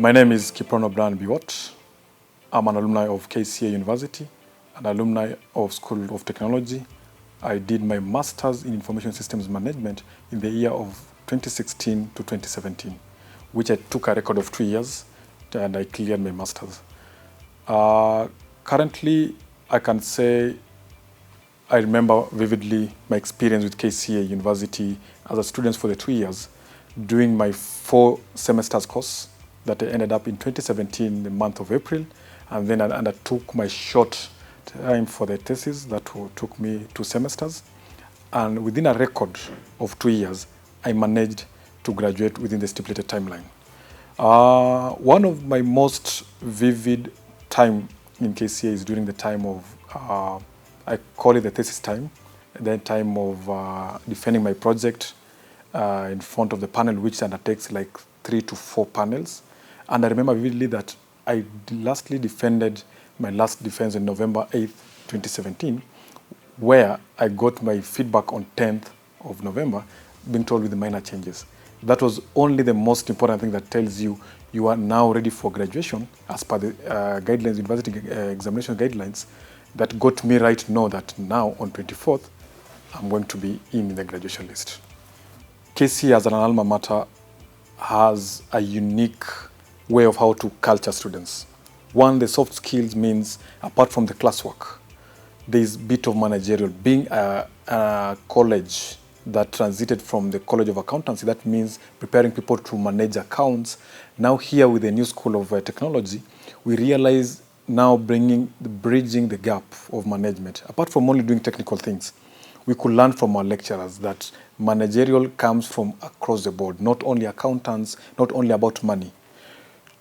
My name is Kiprono Brian Biwot. I'm an alumni of KCA University, an alumni of School of Technology. I did my Master's in Information Systems Management in the year of 2016 to 2017, which I took a record of 2 years, and I cleared my Master's. Currently, I can say I remember vividly my experience with KCA University as a student for the 2 years, doing my 4 semesters course that I ended up in 2017, the month of April, and then I undertook my short time for the thesis that took me 2 semesters. And within a record of 2 years, I managed to graduate within the stipulated timeline. One of my most vivid time in KCA is during the time of, I call it the thesis time, the time of defending my project in front of the panel, which undertakes like 3 to 4 panels. And I remember vividly that I lastly defended my last defense on November 8th, 2017, where I got my feedback on 10th of November, being told with the minor changes. That was only the most important thing that tells you you are now ready for graduation as per the guidelines, university examination guidelines, that got me right to know that now on 24th, I'm going to be in the graduation list. KCA as an alma mater has a unique way of how to culture students. One, the soft skills means, apart from the classwork, there's a bit of managerial. Being a college that transited from the College of Accountancy, that means preparing people to manage accounts. Now here with the new School of Technology, we realize now bringing bridging the gap of management. Apart from only doing technical things, we could learn from our lecturers that managerial comes from across the board, not only accountants, not only about money.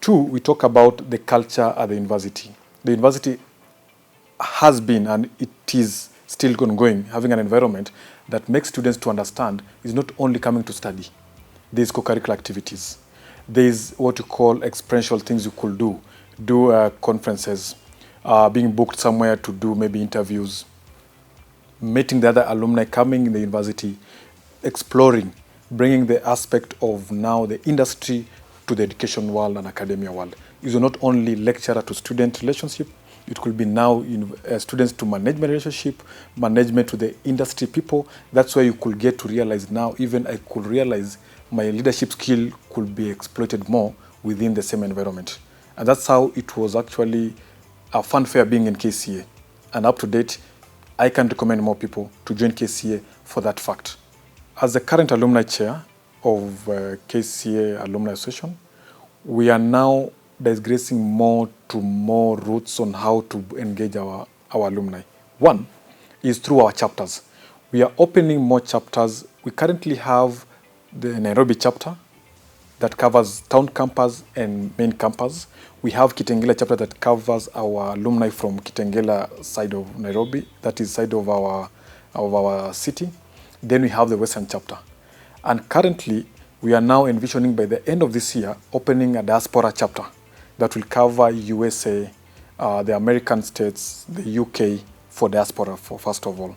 2, we talk about the culture at the university. The university has been, and it is still ongoing, having an environment that makes students to understand is not only coming to study. There's co-curricular activities. There's what you call experiential things you could do conferences, being booked somewhere to do maybe interviews, meeting the other alumni coming in the university, exploring, bringing the aspect of now the industry to the education world and academia world. It's not only lecturer to student relationship, it could be now students to management relationship, management to the industry people. That's where you could get to realize now, even I could realize my leadership skill could be exploited more within the same environment. And that's how it was actually a fanfare being in KCA. And up to date, I can recommend more people to join KCA for that fact. As the current alumni chair of KCA Alumni Association, we are now digressing more to more routes on how to engage our alumni. One is through our chapters. We are opening more chapters. We currently have the Nairobi chapter that covers town campus and main campus. We have Kitengela chapter that covers our alumni from Kitengela side of Nairobi, that is side of our city. Then we have the Western chapter. And currently, we are now envisioning by the end of this year, opening a diaspora chapter that will cover USA, the American states, the UK for diaspora, for first of all.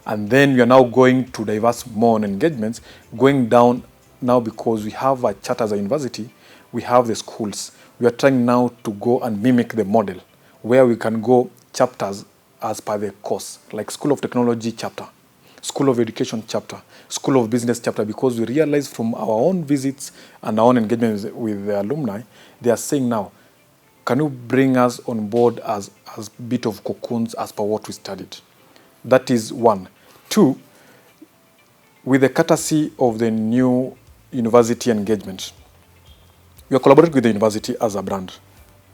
And then we are now going to diverse more on engagements, going down now because we have a charter as a university, we have the schools. We are trying now to go and mimic the model where we can go chapters as per the course, like School of Technology chapter, School of Education chapter, School of Business chapter, because we realize from our own visits and our own engagements with the alumni, they are saying now, can you bring us on board as a bit of cocoons as per what we studied? That is 1. 2, with the courtesy of the new university engagement, we are collaborating with the university as a brand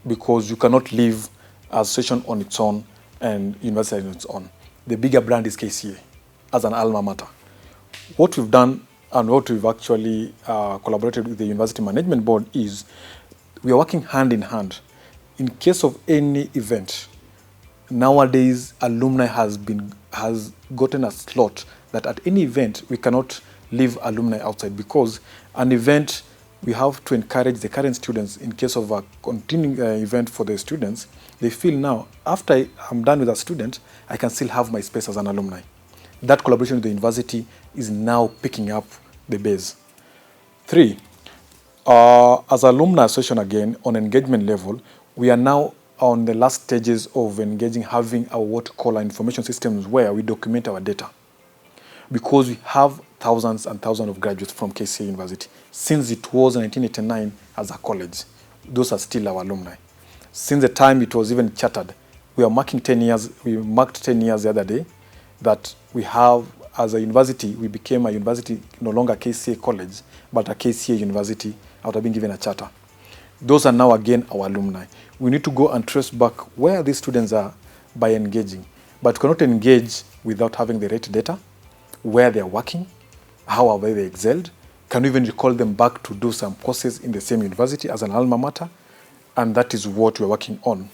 because you cannot leave association on its own and university on its own. The bigger brand is KCA as an alma mater. What we've done and what we've actually collaborated with the University Management Board is we are working hand in hand. In case of any event, nowadays alumni has gotten a slot that at any event we cannot leave alumni outside, because an event we have to encourage the current students. In case of a continuing event for the students, they feel now after I'm done with a student, I can still have my space as an alumni. That collaboration with the university is now picking up the base. 3, As Alumni Association, again, on engagement level, we are now on the last stages of engaging, having our what we call our information systems where we document our data. Because we have thousands and thousands of graduates from KCA University. Since it was 1989 as a college, those are still our alumni. Since the time it was even chartered, we are marking 10 years, we marked 10 years the other day, that we have, as a university, we became a university, no longer KCA College, but a KCA University after being given a charter. Those are now again our alumni. We need to go and trace back where these students are by engaging. But we cannot engage without having the right data, where they are working, how have they excelled, can we even recall them back to do some courses in the same university as an alma mater, and that is what we're working on.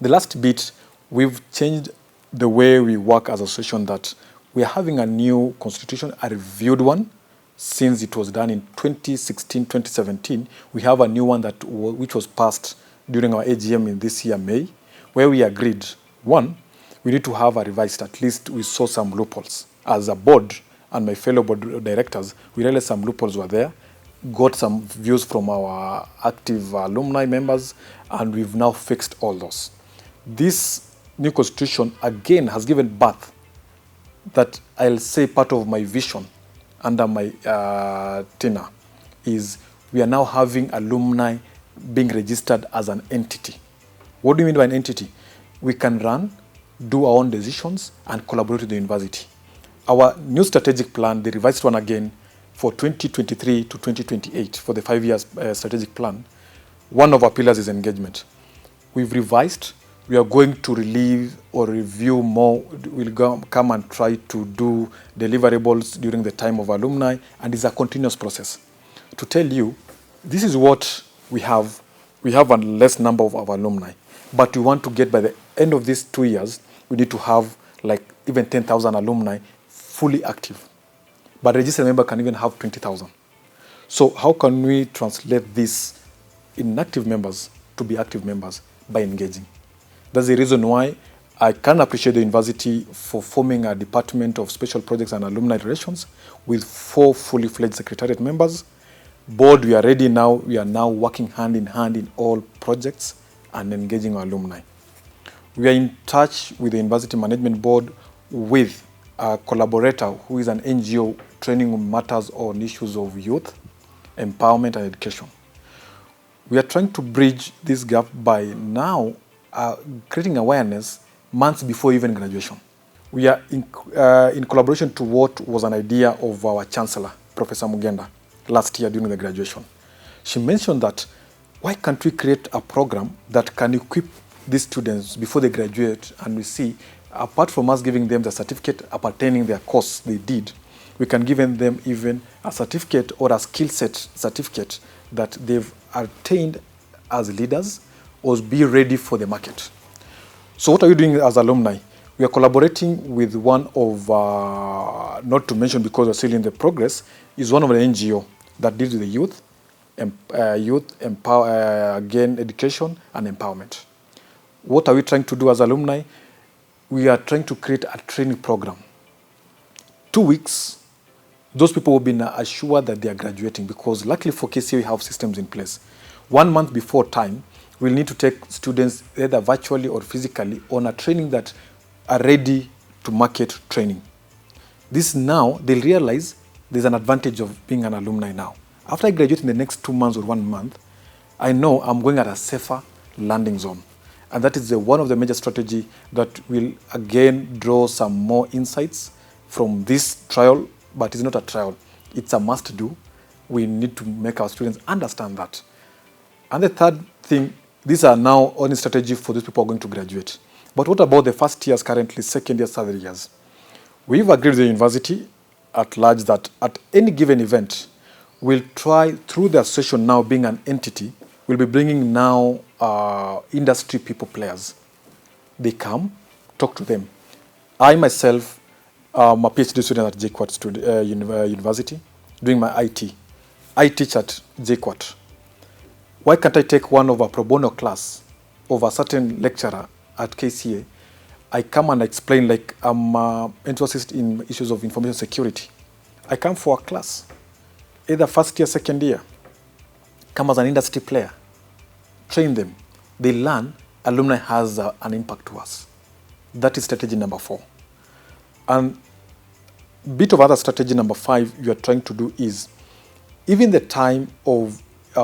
The last bit, we've changed the way we work as an association, that we are having a new constitution, a reviewed one, since it was done in 2016, 2017. We have a new one which was passed during our AGM in this year, May, where we agreed, one, we need to have a revised, at least we saw some loopholes. As a board and my fellow board directors, we realized some loopholes were there, got some views from our active alumni members, and we've now fixed all those. This new constitution, again, has given birth, that I'll say part of my vision under my tenure is we are now having alumni being registered as an entity. What do you mean by an entity? We can run, do our own decisions, and collaborate with the university. Our new strategic plan, the revised one again, for 2023 to 2028, for the 5 years strategic plan, one of our pillars is engagement. We've revised. We are going to relieve or review more. We'll come and try to do deliverables during the time of alumni, and it's a continuous process. To tell you, this is what we have. We have a less number of our alumni, but we want to get, by the end of these 2 years, we need to have like even 10,000 alumni fully active. But registered member can even have 20,000. So how can we translate this inactive members to be active members? By engaging. That's the reason why I can appreciate the university for forming a department of special projects and alumni relations with 4 fully fledged secretariat members. Board, we are ready now. We are now working hand in hand in all projects and engaging our alumni. We are in touch with the University Management Board with a collaborator who is an NGO training on matters on issues of youth, empowerment and education. We are trying to bridge this gap by now creating awareness months before even graduation. We are in collaboration to what was an idea of our Chancellor, Professor Mugenda, last year during the graduation. She mentioned that why can't we create a program that can equip these students before they graduate, and we see, apart from us giving them the certificate appertaining their course they did, we can give them even a certificate or a skill set certificate that they've attained as leaders or be ready for the market. So what are you doing as alumni? We are collaborating with one of, not to mention because we're still in the progress, is one of the NGO that deals with the youth, again, education and empowerment. What are we trying to do as alumni? We are trying to create a training program. 2 weeks, those people will be assured that they are graduating, because luckily for KCA we have systems in place. 1 month before time, we'll need to take students either virtually or physically on a training that are ready to market training. This now, they'll realize there's an advantage of being an alumni now. After I graduate in the next 2 months or 1 month, I know I'm going at a safer landing zone. And that is one of the major strategy that will again draw some more insights from this trial, but it's not a trial. It's a must do. We need to make our students understand that. And the third thing, these are now only strategy for those people who are going to graduate. But what about the first years currently, second years, third years? We've agreed with the university at large that at any given event, we'll try, through the association now being an entity, we'll be bringing now industry people, players. They come, talk to them. I myself am a PhD student at JKUAT University, doing my IT. I teach at JKUAT. Why can't I take one of a pro bono class of a certain lecturer at KCA? I come and explain, like I'm interested in issues of information security. I come for a class, either first year, second year. come as an industry player, train them, they learn, alumni has an impact to us. That is strategy number 4. And bit of other strategy number 5 you are trying to do is, even the time of, we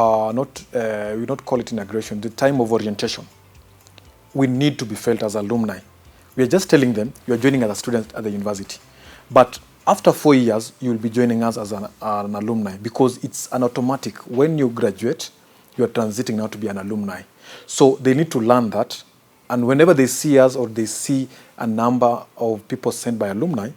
not call it integration, the time of orientation, we need to be felt as alumni. We are just telling them, you are joining as a student at the university. But after 4 years, you will be joining us as an alumni, because it's an automatic. When you graduate, you are transiting now to be an alumni. So they need to learn that. And whenever they see us or they see a number of people sent by alumni,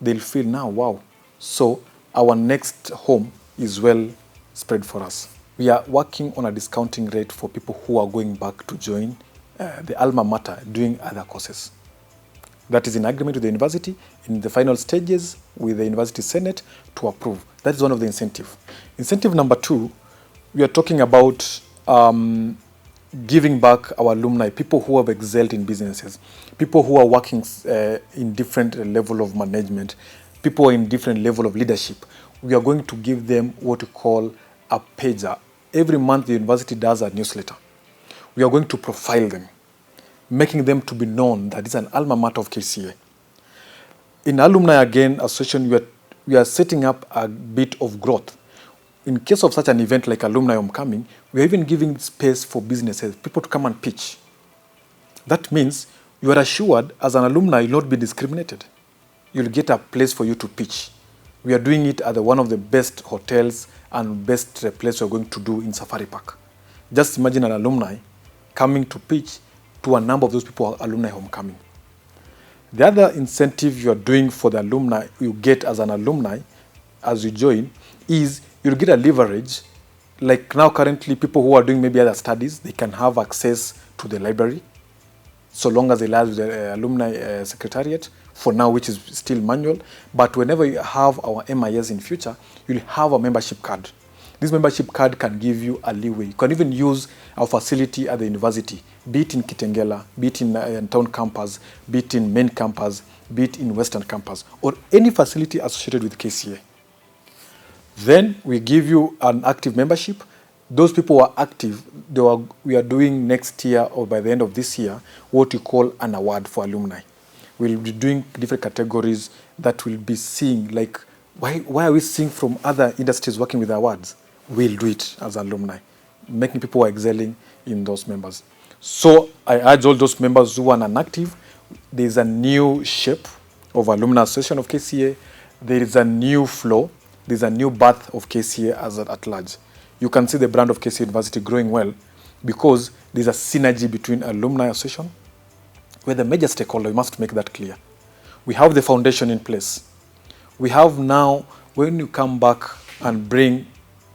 they'll feel now, wow, so our next home is well spread for us. We are working on a discounting rate for people who are going back to join the Alma Mater doing other courses. That is in agreement with the university, in the final stages with the university senate to approve. That is one of the incentive. Incentive number 2, we are talking about giving back our alumni, people who have excelled in businesses, people who are working in different level of management, people in different level of leadership. We are going to give them what we call a pager. Every month the university does a newsletter. We are going to profile them, making them to be known that it's an alma mater of KCA. In Alumni Association, we are setting up a bit of growth. In case of such an event like Alumni Homecoming, we are even giving space for businesses, people to come and pitch. That means you are assured as an alumni you'll not be discriminated. You'll get a place for you to pitch. We are doing it at one of the best hotels and best place we're going to do in Safari Park. Just imagine an alumni coming to pitch to a number of those people at Alumni Homecoming. The other incentive you are doing for the alumni, you get as an alumni, as you join, is you'll get a leverage. Like now currently, people who are doing maybe other studies, they can have access to the library, so long as they liaise with the alumni secretariat, for now, which is still manual. But whenever you have our MIS in future, you'll have a membership card. This membership card can give you a leeway. You can even use our facility at the university, be it in Kitengela, be it in town campus, be it in main campus, be it in western campus, or any facility associated with KCA. Then we give you an active membership. Those people who are active, we are doing next year or by the end of this year what we call an award for alumni. We'll be doing different categories that will be seeing, like, why are we seeing from other industries working with awards? We'll do it as alumni, making people who are excelling in those members. So I urge all those members who are inactive, there is a new shape of Alumni Association of KCA. There is a new flow. There is a new birth of KCA as at large. You can see the brand of KCA University growing well because there's a synergy between Alumni Association. We're the major stakeholder, we must make that clear. We have the foundation in place. We have now, when you come back and bring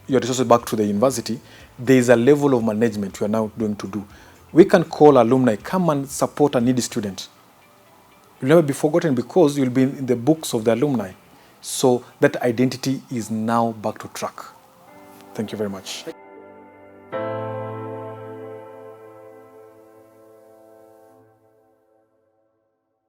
your resources back to the university, there is a level of management we are now going to do. We can call alumni, come and support a needy student. You'll never be forgotten because you'll be in the books of the alumni. So that identity is now back to track. Thank you very much.